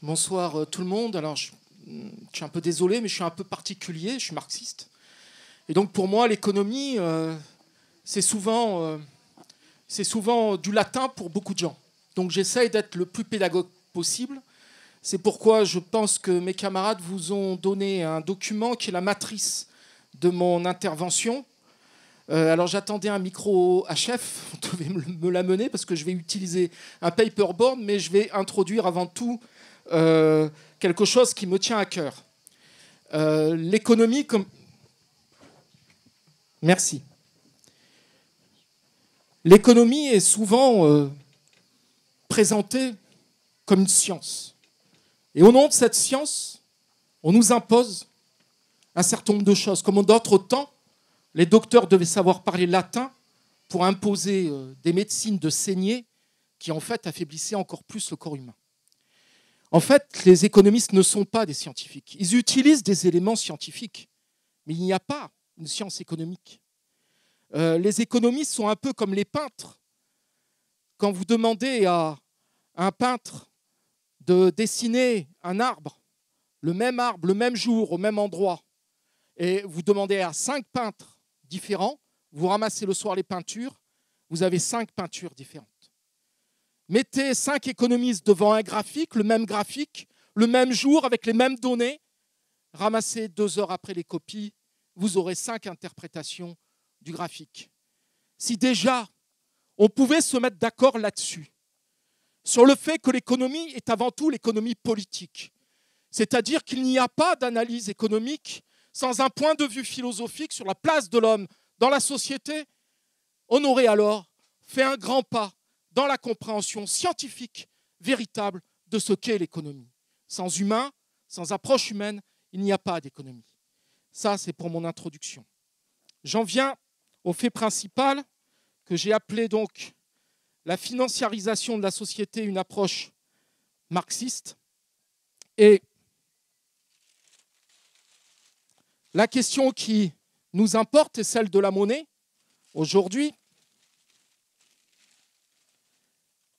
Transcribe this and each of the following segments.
Bonsoir tout le monde. Alors, je suis un peu désolé, mais je suis un peu particulier. Je suis marxiste. Et donc, pour moi, l'économie, c'est souvent du latin pour beaucoup de gens. Donc, j'essaye d'être le plus pédagogue possible. C'est pourquoi je pense que mes camarades vous ont donné un document qui est la matrice de mon intervention. Alors, j'attendais un micro HF. Vous devez me l'amener parce que je vais utiliser un paperboard, mais je vais introduire avant tout quelque chose qui me tient à cœur. L'économie comme... Merci. L'économie est souvent présentée comme une science. Et au nom de cette science, on nous impose un certain nombre de choses. Comme en d'autres temps, les docteurs devaient savoir parler latin pour imposer des médecines de saignée qui, en fait, affaiblissaient encore plus le corps humain. En fait, les économistes ne sont pas des scientifiques. Ils utilisent des éléments scientifiques, mais il n'y a pas une science économique. Les économistes sont un peu comme les peintres. Quand vous demandez à un peintre de dessiner un arbre, le même jour, au même endroit, et vous demandez à 5 peintres différents, vous ramassez le soir les peintures, vous avez 5 peintures différentes. Mettez 5 économistes devant un graphique, le même jour, avec les mêmes données, ramassez 2 heures après les copies, vous aurez 5 interprétations du graphique. Si déjà, on pouvait se mettre d'accord là-dessus, sur le fait que l'économie est avant tout l'économie politique, c'est-à-dire qu'il n'y a pas d'analyse économique sans un point de vue philosophique sur la place de l'homme dans la société, on aurait alors fait un grand pas dans la compréhension scientifique véritable de ce qu'est l'économie. Sans humain, sans approche humaine, il n'y a pas d'économie. Ça, c'est pour mon introduction. J'en viens au fait principal que j'ai appelé donc la financiarisation de la société, une approche marxiste. Et la question qui nous importe est celle de la monnaie aujourd'hui.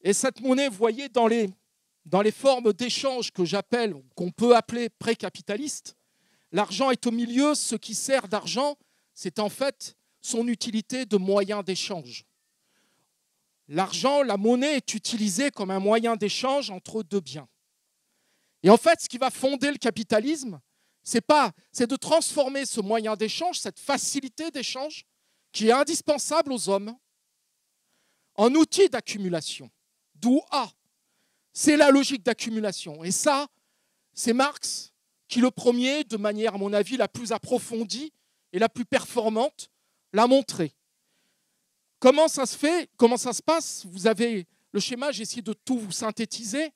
Et cette monnaie, vous voyez, dans les formes d'échange que j'appelle, qu'on peut appeler précapitalistes, l'argent est au milieu. Ce qui sert d'argent, c'est en fait son utilité de moyen d'échange. L'argent, la monnaie est utilisée comme un moyen d'échange entre deux biens. Et en fait, ce qui va fonder le capitalisme, c'est de transformer ce moyen d'échange, cette facilité d'échange qui est indispensable aux hommes, en outil d'accumulation. D'où A, c'est la logique d'accumulation. Et ça, c'est Marx qui, le premier, de manière, à mon avis, la plus approfondie et la plus performante, l'a montré. Comment ça se fait? Comment ça se passe? Vous avez le schéma, j'ai essayé de tout vous synthétiser.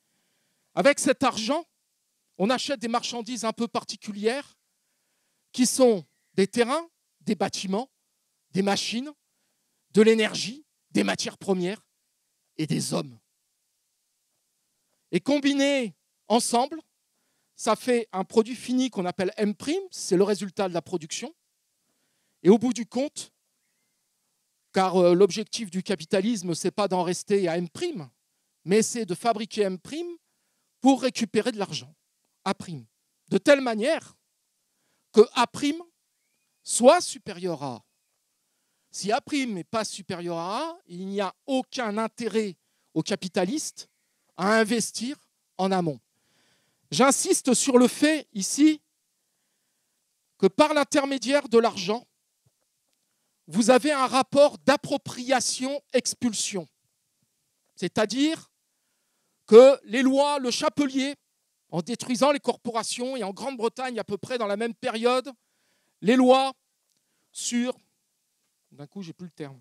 Avec cet argent, on achète des marchandises un peu particulières qui sont des terrains, des bâtiments, des machines, de l'énergie, des matières premières et des hommes. Et combinés ensemble, ça fait un produit fini qu'on appelle M', c'est le résultat de la production. Et au bout du compte, car l'objectif du capitalisme, ce n'est pas d'en rester à M', mais c'est de fabriquer M' pour récupérer de l'argent, A'. De telle manière que A' soit supérieur à A. Si A' n'est pas supérieur à A, il n'y a aucun intérêt aux capitalistes à investir en amont. J'insiste sur le fait ici que par l'intermédiaire de l'argent, vous avez un rapport d'appropriation-expulsion. C'est-à-dire que les lois, le Chapelier, en détruisant les corporations, et en Grande-Bretagne à peu près dans la même période, les lois sur... D'un coup, je n'ai plus le terme.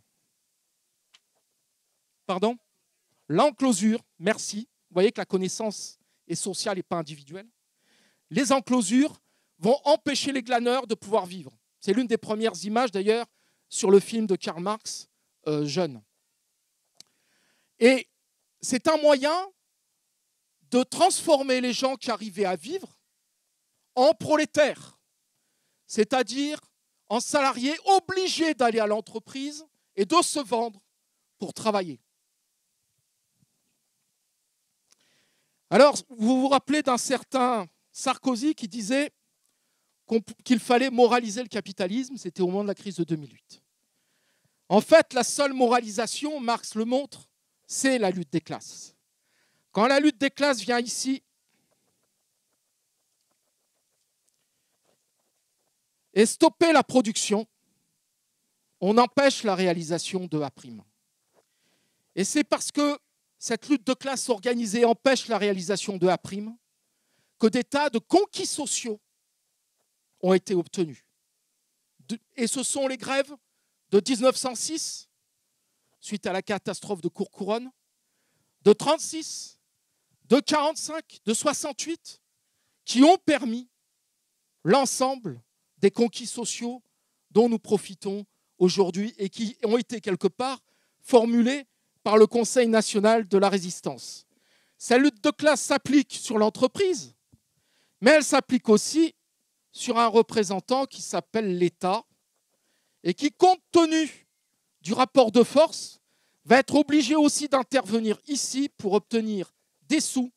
Pardon ? L'enclosure, merci. Vous voyez que la connaissance est sociale et pas individuelle. Les enclosures vont empêcher les glaneurs de pouvoir vivre. C'est l'une des premières images, d'ailleurs, sur le film de Karl Marx, Jeune. Et c'est un moyen de transformer les gens qui arrivaient à vivre en prolétaires, c'est-à-dire en salariés obligés d'aller à l'entreprise et de se vendre pour travailler. Alors, vous vous rappelez d'un certain Sarkozy qui disait qu'il fallait moraliser le capitalisme, c'était au moment de la crise de 2008. En fait, la seule moralisation, Marx le montre, c'est la lutte des classes. Quand la lutte des classes vient ici et stopper la production, on empêche la réalisation de A'. Et c'est parce que cette lutte de classe organisée empêche la réalisation de A', que des tas de conquis sociaux ont été obtenus. Et ce sont les grèves de 1906, suite à la catastrophe de Courcouronnes, de 1936, de 1945, de 1968, qui ont permis l'ensemble des conquis sociaux dont nous profitons aujourd'hui et qui ont été quelque part formulés par le Conseil national de la résistance. Cette lutte de classe s'applique sur l'entreprise, mais elle s'applique aussi sur un représentant qui s'appelle l'État et qui, compte tenu du rapport de force, va être obligé aussi d'intervenir ici pour obtenir des sous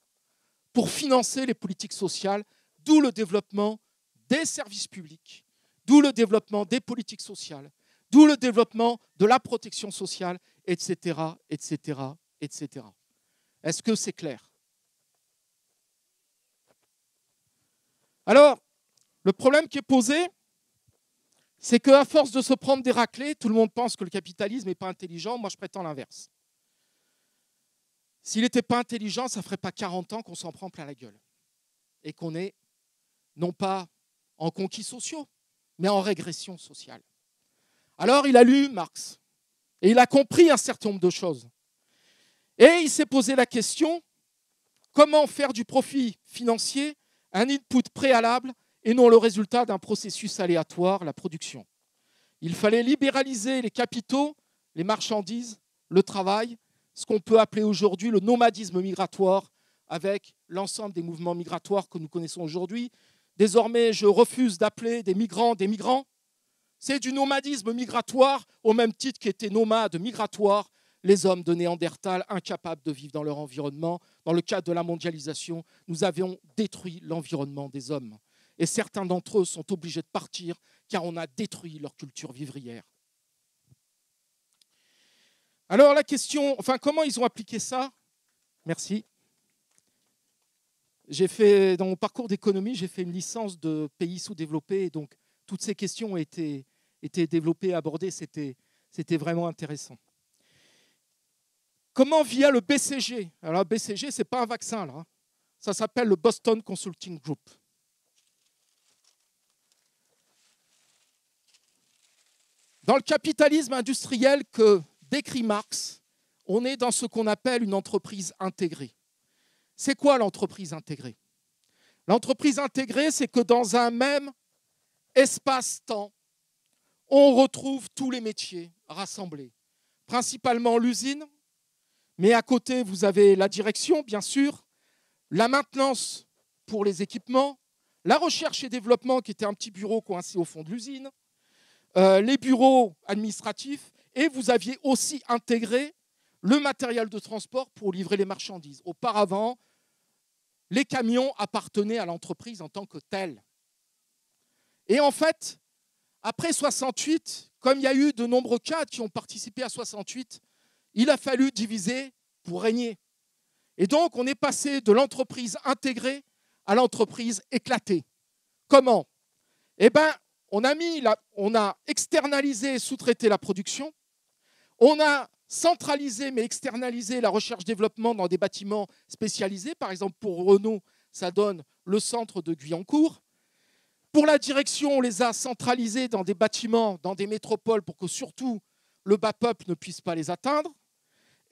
pour financer les politiques sociales, d'où le développement des services publics, d'où le développement des politiques sociales, d'où le développement de la protection sociale, etc., etc., etc. Est-ce que c'est clair? Alors, le problème qui est posé, c'est qu'à force de se prendre des raclées, tout le monde pense que le capitalisme n'est pas intelligent. Moi, je prétends l'inverse. S'il n'était pas intelligent, ça ne ferait pas 40 ans qu'on s'en prend plein la gueule. Et qu'on est, non pas en conquis sociaux, mais en régression sociale. Alors, il a lu Marx. Et il a compris un certain nombre de choses. Et il s'est posé la question, comment faire du profit financier un input préalable et non le résultat d'un processus aléatoire, la production. Il fallait libéraliser les capitaux, les marchandises, le travail, ce qu'on peut appeler aujourd'hui le nomadisme migratoire, avec l'ensemble des mouvements migratoires que nous connaissons aujourd'hui. Désormais, je refuse d'appeler des migrants des migrants. C'est du nomadisme migratoire, au même titre qu'étaient nomades migratoires les hommes de Néandertal, incapables de vivre dans leur environnement. Dans le cadre de la mondialisation, nous avions détruit l'environnement des hommes. Et certains d'entre eux sont obligés de partir car on a détruit leur culture vivrière. Alors la question, comment ils ont appliqué ça? Merci. Dans mon parcours d'économie, j'ai fait une licence de pays sous-développés, et donc toutes ces questions ont été développées, abordées, c'était vraiment intéressant. Comment via le BCG? Alors le BCG, ce n'est pas un vaccin, là. Ça s'appelle le Boston Consulting Group. Dans le capitalisme industriel que décrit Marx, on est dans ce qu'on appelle une entreprise intégrée. C'est quoi l'entreprise intégrée? L'entreprise intégrée, c'est que dans un même espace-temps, on retrouve tous les métiers rassemblés. Principalement l'usine, mais à côté, vous avez la direction, bien sûr, la maintenance pour les équipements, la recherche et développement, qui était un petit bureau coincé au fond de l'usine, les bureaux administratifs, et vous aviez aussi intégré le matériel de transport pour livrer les marchandises. Auparavant, les camions appartenaient à l'entreprise en tant que telle. Et en fait, après 68, comme il y a eu de nombreux cadres qui ont participé à 68, il a fallu diviser pour régner. Et donc, on est passé de l'entreprise intégrée à l'entreprise éclatée. Comment? Eh bien, on a externalisé et sous-traité la production. On a centralisé mais externalisé la recherche-développement dans des bâtiments spécialisés. Par exemple, pour Renault, ça donne le centre de Guyancourt. Pour la direction, on les a centralisés dans des bâtiments, dans des métropoles, pour que surtout le bas peuple ne puisse pas les atteindre.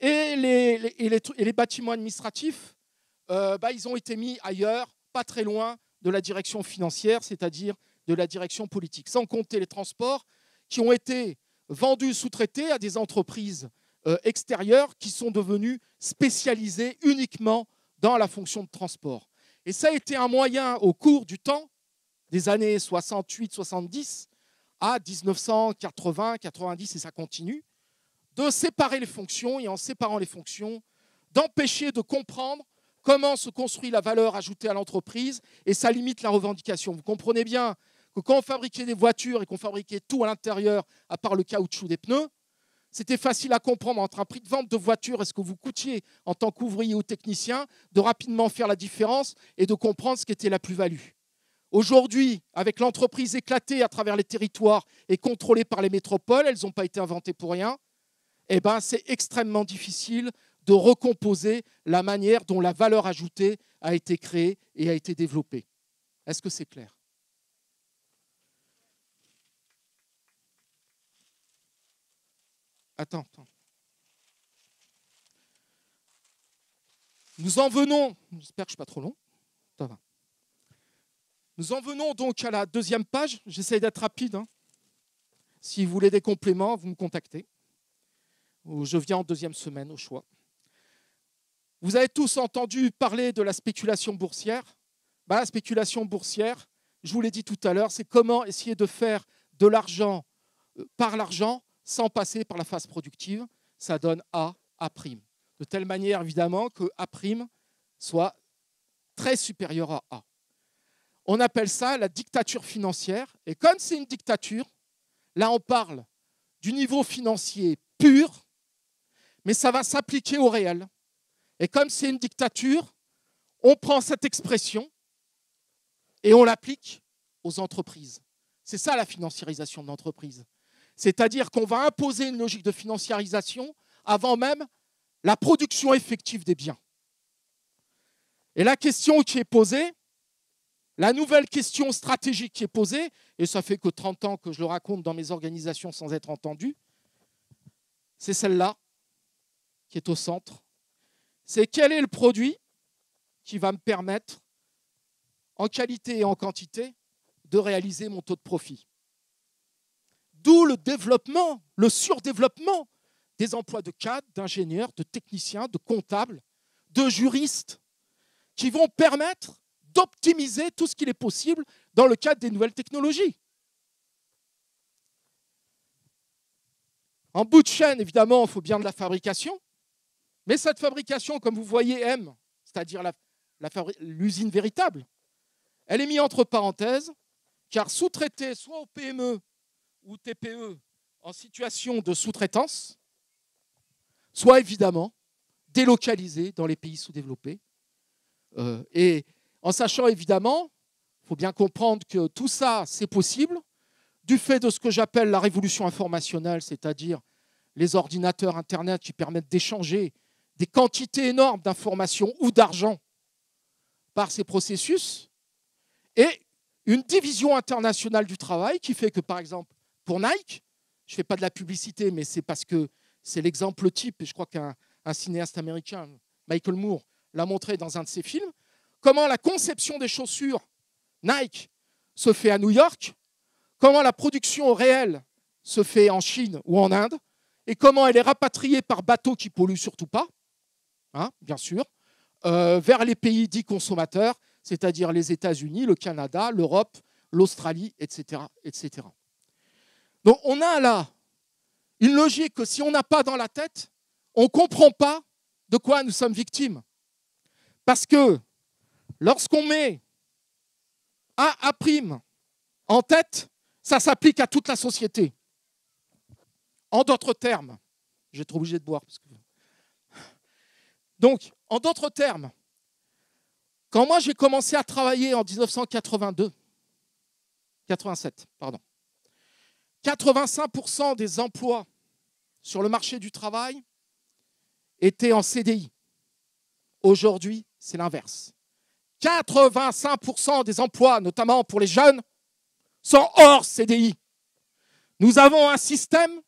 Et les bâtiments administratifs, ils ont été mis ailleurs, pas très loin de la direction financière, c'est-à-dire de la direction politique. Sans compter les transports qui ont été vendus, sous-traités à des entreprises extérieures qui sont devenues spécialisées uniquement dans la fonction de transport. Et ça a été un moyen, au cours du temps, des années 68-70 à 1980-90, et ça continue, de séparer les fonctions, et en séparant les fonctions, d'empêcher de comprendre comment se construit la valeur ajoutée à l'entreprise, et ça limite la revendication. Vous comprenez bien que quand on fabriquait des voitures et qu'on fabriquait tout à l'intérieur, à part le caoutchouc des pneus, c'était facile à comprendre entre un prix de vente de voiture et ce que vous coûtiez en tant qu'ouvrier ou technicien, de rapidement faire la différence et de comprendre ce qu'était la plus-value. Aujourd'hui, avec l'entreprise éclatée à travers les territoires et contrôlée par les métropoles, elles n'ont pas été inventées pour rien, eh ben, c'est extrêmement difficile de recomposer la manière dont la valeur ajoutée a été créée et a été développée. Est-ce que c'est clair ? Attends. Nous en venons, j'espère que je ne suis pas trop long, ça va. Nous en venons donc à la deuxième page. J'essaie d'être rapide. Si vous voulez des compléments, vous me contactez. Je viens en deuxième semaine au choix. Vous avez tous entendu parler de la spéculation boursière. La spéculation boursière, je vous l'ai dit tout à l'heure, c'est comment essayer de faire de l'argent par l'argent sans passer par la phase productive. Ça donne A'. De telle manière, évidemment, que A' soit très supérieur à A. On appelle ça la dictature financière. Et comme c'est une dictature, là, on parle du niveau financier pur, mais ça va s'appliquer au réel. Et comme c'est une dictature, on prend cette expression et on l'applique aux entreprises. C'est ça la financiarisation de l'entreprise. C'est-à-dire qu'on va imposer une logique de financiarisation avant même la production effective des biens. Et la question qui est posée, la nouvelle question stratégique qui est posée, et ça fait que 30 ans que je le raconte dans mes organisations sans être entendu, c'est celle-là qui est au centre. C'est quel est le produit qui va me permettre, en qualité et en quantité, de réaliser mon taux de profit. D'où le développement, le surdéveloppement des emplois de cadres, d'ingénieurs, de techniciens, de comptables, de juristes, qui vont permettre d'optimiser tout ce qu'il est possible dans le cadre des nouvelles technologies. En bout de chaîne, évidemment, il faut bien de la fabrication, mais cette fabrication, comme vous voyez, M, c'est-à-dire l'usine véritable, elle est mise entre parenthèses, car sous-traitée soit aux PME ou TPE en situation de sous-traitance, soit évidemment délocalisée dans les pays sous-développés. Et en sachant évidemment, il faut bien comprendre que tout ça, c'est possible du fait de ce que j'appelle la révolution informationnelle, c'est-à-dire les ordinateurs Internet qui permettent d'échanger des quantités énormes d'informations ou d'argent par ces processus, et une division internationale du travail qui fait que, par exemple, pour Nike, je ne fais pas de la publicité, mais c'est parce que c'est l'exemple type, et je crois qu'un cinéaste américain, Michael Moore, l'a montré dans un de ses films, comment la conception des chaussures Nike se fait à New York, comment la production réelle se fait en Chine ou en Inde, et comment elle est rapatriée par bateau qui ne pollue surtout pas, bien sûr, vers les pays dits consommateurs, c'est-à-dire les États-Unis, le Canada, l'Europe, l'Australie, etc., etc. Donc on a là une logique que si on n'a pas dans la tête, on ne comprend pas de quoi nous sommes victimes. Parce que lorsqu'on met A' en tête, ça s'applique à toute la société. En d'autres termes, je vais être obligé de boire. Donc, en d'autres termes, quand moi j'ai commencé à travailler en 1987, 85% des emplois sur le marché du travail étaient en CDI. Aujourd'hui, c'est l'inverse. 85% des emplois, notamment pour les jeunes, sont hors CDI. Nous avons un système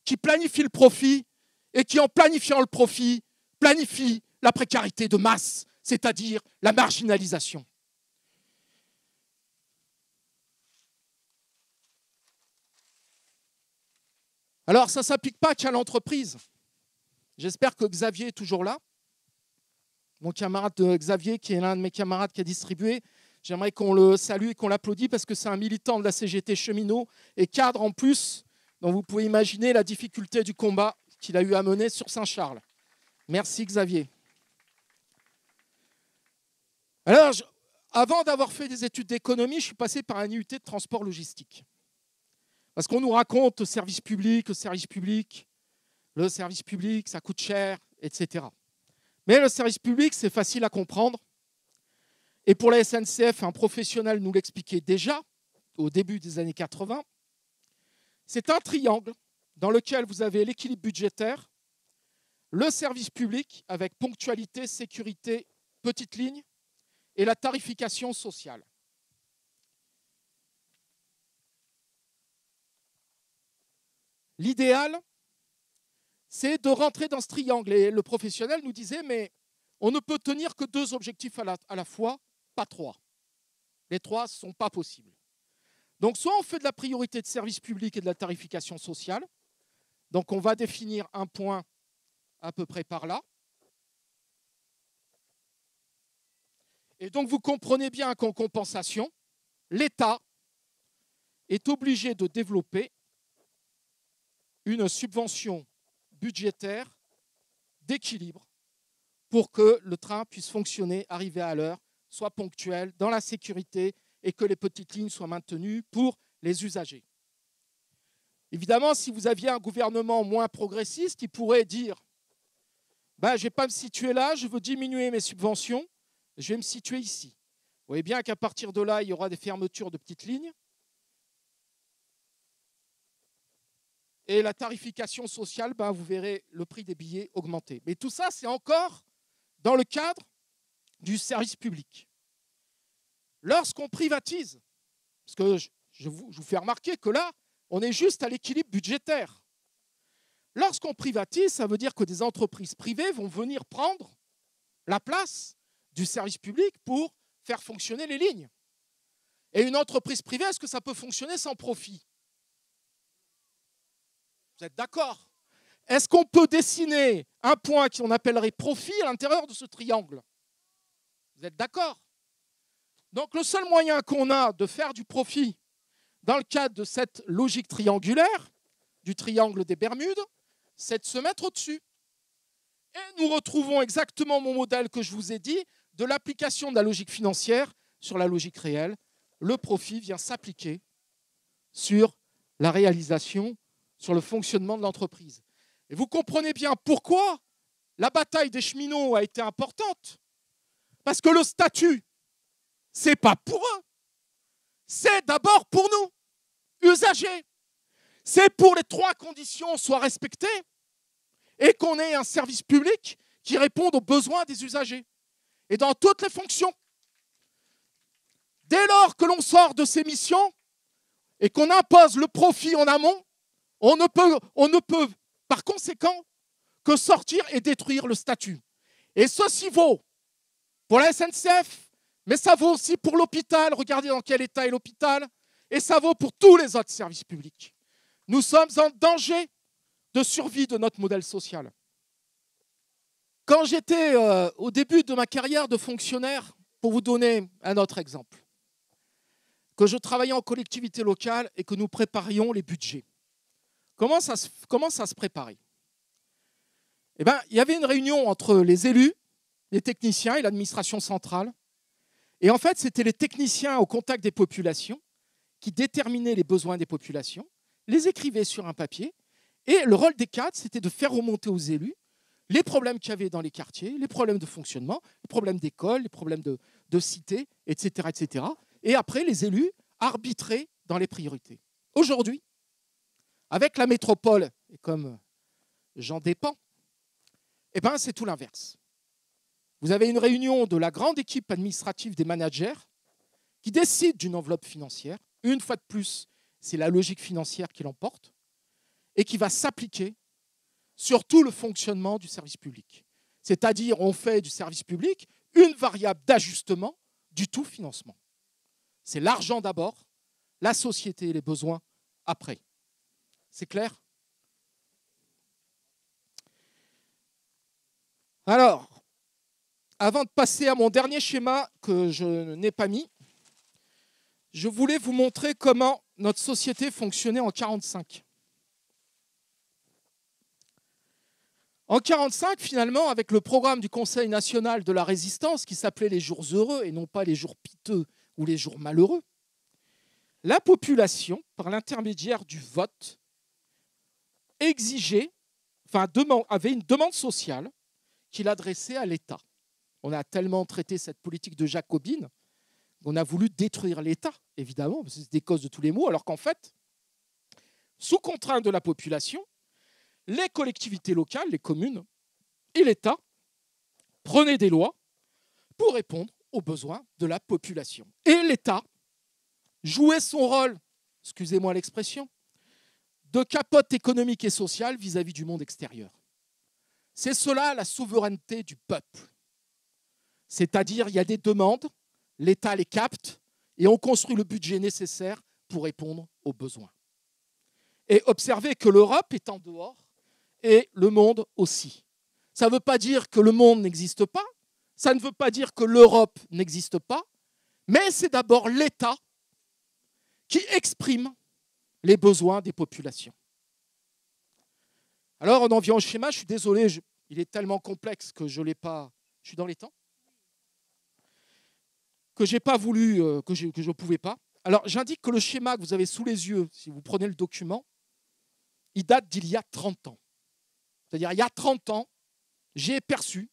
qui planifie le profit et qui, en planifiant le profit, planifie la précarité de masse, c'est-à-dire la marginalisation. Alors, ça ne s'applique pas qu'à l'entreprise. J'espère que Xavier est toujours là. Mon camarade Xavier, qui est l'un de mes camarades qui a distribué, j'aimerais qu'on le salue et qu'on l'applaudisse parce que c'est un militant de la CGT cheminot et cadre en plus. Donc vous pouvez imaginer la difficulté du combat qu'il a eu à mener sur Saint-Charles. Merci Xavier. Alors, avant d'avoir fait des études d'économie, je suis passé par un IUT de transport logistique. Parce qu'on nous raconte le service public, ça coûte cher, etc. Mais le service public, c'est facile à comprendre. Et pour la SNCF, un professionnel nous l'expliquait déjà au début des années 80. C'est un triangle dans lequel vous avez l'équilibre budgétaire, le service public avec ponctualité, sécurité, petite ligne, et la tarification sociale. L'idéal, c'est de rentrer dans ce triangle. Et le professionnel nous disait, mais on ne peut tenir que 2 objectifs à la fois, pas 3. Les 3 ne sont pas possibles. Donc, soit on fait de la priorité de service public et de la tarification sociale. Donc, on va définir un point à peu près par là. Et donc, vous comprenez bien qu'en compensation, l'État est obligé de développer une subvention budgétaire d'équilibre pour que le train puisse fonctionner, arriver à l'heure, soit ponctuel, dans la sécurité et que les petites lignes soient maintenues pour les usagers. Évidemment, si vous aviez un gouvernement moins progressiste, il pourrait dire je ne vais pas me situer là, je veux diminuer mes subventions, je vais me situer ici. Vous voyez bien qu'à partir de là, il y aura des fermetures de petites lignes. Et la tarification sociale, vous verrez le prix des billets augmenter. Mais tout ça, c'est encore dans le cadre du service public. Lorsqu'on privatise, parce que je vous fais remarquer que là, on est juste à l'équilibre budgétaire. Lorsqu'on privatise, ça veut dire que des entreprises privées vont venir prendre la place du service public pour faire fonctionner les lignes. Et une entreprise privée, est-ce que ça peut fonctionner sans profit ? Vous êtes d'accord ? Est-ce qu'on peut dessiner un point qu'on appellerait profit à l'intérieur de ce triangle ? Vous êtes d'accord ? Donc le seul moyen qu'on a de faire du profit dans le cadre de cette logique triangulaire, du triangle des Bermudes, c'est de se mettre au-dessus. Et nous retrouvons exactement mon modèle que je vous ai dit, de l'application de la logique financière sur la logique réelle. Le profit vient s'appliquer sur la réalisation, sur le fonctionnement de l'entreprise. Et vous comprenez bien pourquoi la bataille des cheminots a été importante. Parce que le statut, ce n'est pas pour eux. C'est d'abord pour nous, usagers. C'est pour les 3 conditions soient respectées et qu'on ait un service public qui réponde aux besoins des usagers. Et dans toutes les fonctions. Dès lors que l'on sort de ces missions et qu'on impose le profit en amont, on ne peut, par conséquent, que sortir et détruire le statut. Et ceci vaut pour la SNCF, mais ça vaut aussi pour l'hôpital. Regardez dans quel état est l'hôpital. Et ça vaut pour tous les autres services publics. Nous sommes en danger de survie de notre modèle social. Quand j'étais au début de ma carrière de fonctionnaire, pour vous donner un autre exemple, que je travaillais en collectivité locale et que nous préparions les budgets. Comment ça se préparait ? Il y avait une réunion entre les élus, les techniciens et l'administration centrale. Et en fait, c'était les techniciens au contact des populations qui déterminaient les besoins des populations, les écrivaient sur un papier. Et le rôle des cadres, c'était de faire remonter aux élus les problèmes qu'il y avait dans les quartiers, les problèmes de fonctionnement, les problèmes d'école, les problèmes de cité, etc., etc. Et après, les élus arbitraient dans les priorités. Aujourd'hui, avec la métropole, et comme j'en dépends, c'est tout l'inverse. Vous avez une réunion de la grande équipe administrative des managers qui décide d'une enveloppe financière. Une fois de plus, c'est la logique financière qui l'emporte et qui va s'appliquer sur tout le fonctionnement du service public. C'est-à-dire, on fait du service public une variable d'ajustement du tout financement. C'est l'argent d'abord, la société et les besoins après. C'est clair ? Alors, avant de passer à mon dernier schéma que je n'ai pas mis, je voulais vous montrer comment notre société fonctionnait en 1945. En 1945, finalement, avec le programme du Conseil national de la résistance, qui s'appelait les jours heureux et non pas les jours piteux ou les jours malheureux, la population, par l'intermédiaire du vote, avait une demande sociale qu'il adressait à l'État. On a tellement traité cette politique de jacobine qu'on a voulu détruire l'État, évidemment, parce que c'est des causes de tous les maux, alors qu'en fait, sous contrainte de la population, les collectivités locales, les communes et l'État prenaient des lois pour répondre aux besoins de la population. Et l'État jouait son rôle, excusez-moi l'expression, de capote économique et sociale vis-à-vis du monde extérieur. C'est cela la souveraineté du peuple. C'est-à-dire, il y a des demandes, l'État les capte et on construit le budget nécessaire pour répondre aux besoins. Et observez que l'Europe est en dehors et le monde aussi. Ça ne veut pas dire que le monde n'existe pas, ça ne veut pas dire que l'Europe n'existe pas, mais c'est d'abord l'État qui exprime les besoins des populations. Alors, on en vient au schéma. Je suis désolé, il est tellement complexe que je ne l'ai pas... Je suis dans les temps que je n'ai pas voulu, que je ne pouvais pas. Alors, j'indique que le schéma que vous avez sous les yeux, si vous prenez le document, il date d'il y a 30 ans. C'est-à-dire, il y a 30 ans, j'ai perçu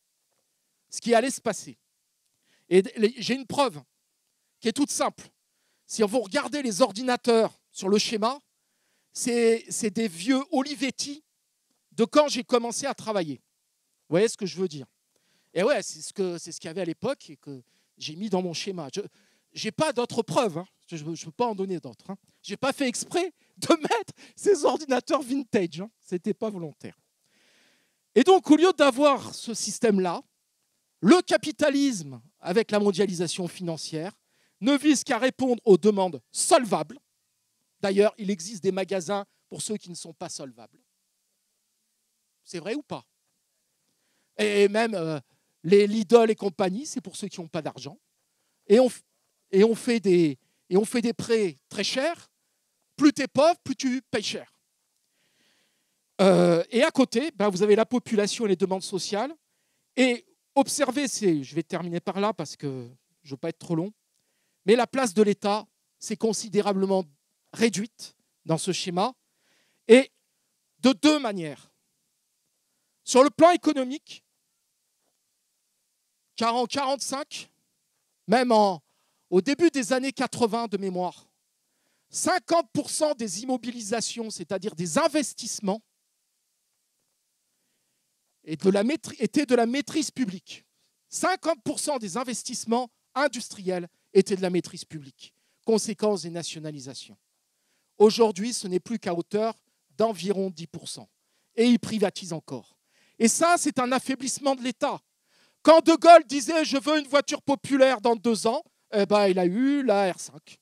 ce qui allait se passer. Et j'ai une preuve qui est toute simple. Si vous regardez les ordinateurs sur le schéma, c'est des vieux Olivetti de quand j'ai commencé à travailler. Vous voyez ce que je veux dire? Et ouais, c'est ce qu'il y avait à l'époque et que j'ai mis dans mon schéma. Je n'ai pas d'autres preuves. Hein. Je ne peux pas en donner d'autres. Hein. Je n'ai pas fait exprès de mettre ces ordinateurs vintage. Hein. Ce n'était pas volontaire. Et donc, au lieu d'avoir ce système-là, le capitalisme, avec la mondialisation financière, ne vise qu'à répondre aux demandes solvables. D'ailleurs, il existe des magasins pour ceux qui ne sont pas solvables. C'est vrai ou pas? Et même les Lidl et compagnie, c'est pour ceux qui n'ont pas d'argent. Et on fait des prêts très chers. Plus tu es pauvre, plus tu payes cher. Et à côté, vous avez la population et les demandes sociales. Et observez, je vais terminer par là parce que je ne veux pas être trop long, mais la place de l'État s'est considérablement réduite dans ce schéma, et de deux manières. Sur le plan économique, car en 1945, même au début des années 80 de mémoire, 50% des immobilisations, c'est-à-dire des investissements, étaient de la maîtrise publique. 50% des investissements industriels étaient de la maîtrise publique, conséquence des nationalisations. Aujourd'hui, ce n'est plus qu'à hauteur d'environ 10%. Et ils privatisent encore. Et ça, c'est un affaiblissement de l'État. Quand De Gaulle disait « je veux une voiture populaire dans 2 ans », il a eu la R5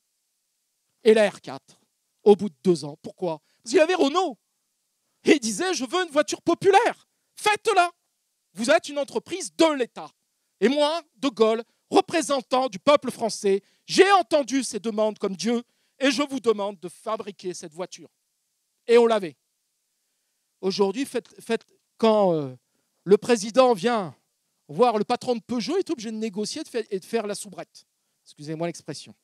et la R4 au bout de 2 ans. Pourquoi? Parce qu'il avait Renault. Et il disait « je veux une voiture populaire. Faites-la. Vous êtes une entreprise de l'État. » Et moi, De Gaulle, représentant du peuple français, j'ai entendu ces demandes comme Dieu et je vous demande de fabriquer cette voiture. Et on l'avait. Aujourd'hui, quand le président vient voir le patron de Peugeot, il est obligé de négocier et de faire la soubrette. Excusez-moi l'expression.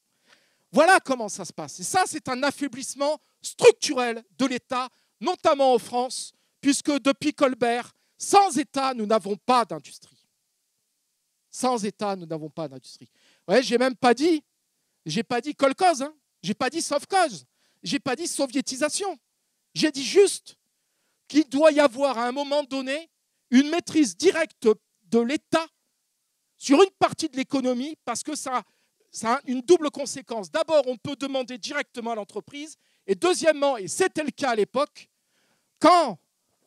Voilà comment ça se passe. Et ça, c'est un affaiblissement structurel de l'État, notamment en France, puisque depuis Colbert, sans État, nous n'avons pas d'industrie. Sans État, nous n'avons pas d'industrie. Ouais, j'ai pas dit kolkhoz, hein. J'ai pas dit sovkhoz, j'ai pas dit soviétisation. J'ai dit juste qu'il doit y avoir à un moment donné une maîtrise directe de l'État sur une partie de l'économie parce que ça a une double conséquence. D'abord, on peut demander directement à l'entreprise et deuxièmement, et c'était le cas à l'époque, quand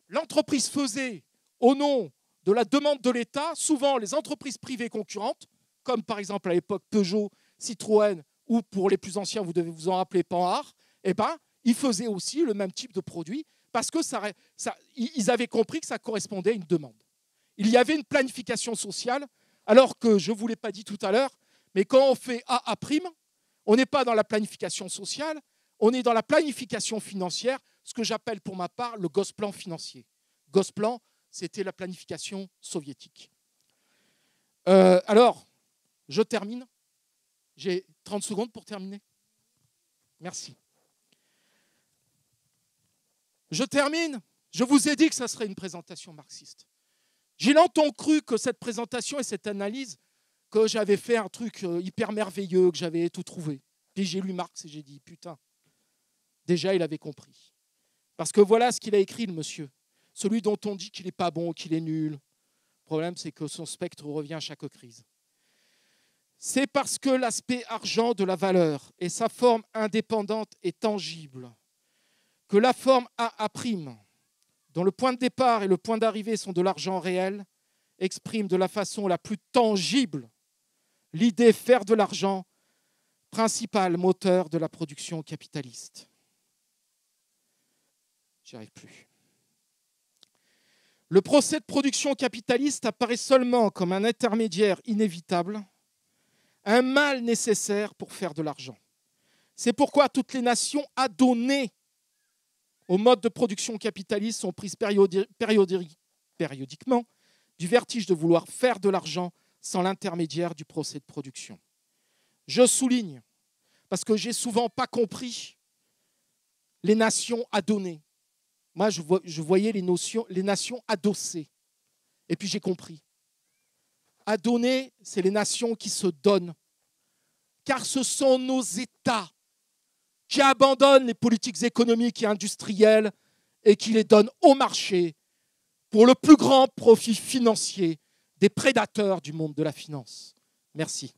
l'entreprise faisait au nom de la demande de l'État, souvent les entreprises privées concurrentes, comme par exemple à l'époque Peugeot, Citroën ou pour les plus anciens, vous devez vous en rappeler, Panhard, ils faisaient aussi le même type de produit parce que ils avaient compris que ça correspondait à une demande. Il y avait une planification sociale, alors que, je ne vous l'ai pas dit tout à l'heure, mais quand on fait AA', on n'est pas dans la planification sociale, on est dans la planification financière, ce que j'appelle pour ma part le Gosplan financier. Gosplan, c'était la planification soviétique. Alors, je termine. J'ai 30 secondes pour terminer. Merci. Je termine. Je vous ai dit que ça serait une présentation marxiste. J'ai longtemps cru que cette présentation et cette analyse, que j'avais fait un truc hyper merveilleux, que j'avais tout trouvé. Puis j'ai lu Marx et j'ai dit, putain, déjà il avait compris. Parce que voilà ce qu'il a écrit, le monsieur. Celui dont on dit qu'il n'est pas bon, qu'il est nul. Le problème, c'est que son spectre revient à chaque crise. C'est parce que l'aspect argent de la valeur et sa forme indépendante et tangible, que la forme A', dont le point de départ et le point d'arrivée sont de l'argent réel, exprime de la façon la plus tangible l'idée faire de l'argent, principal moteur de la production capitaliste. J'y arrive plus. Le procès de production capitaliste apparaît seulement comme un intermédiaire inévitable, un mal nécessaire pour faire de l'argent. C'est pourquoi toutes les nations adonnées au mode de production capitaliste sont prises périodiquement du vertige de vouloir faire de l'argent sans l'intermédiaire du procès de production. Je souligne, parce que j'ai souvent pas compris les nations adonnées. Moi, je voyais les nations adossées. Et puis j'ai compris. Adonnées, c'est les nations qui se donnent. Car ce sont nos États qui abandonnent les politiques économiques et industrielles et qui les donnent au marché pour le plus grand profit financier des prédateurs du monde de la finance. Merci.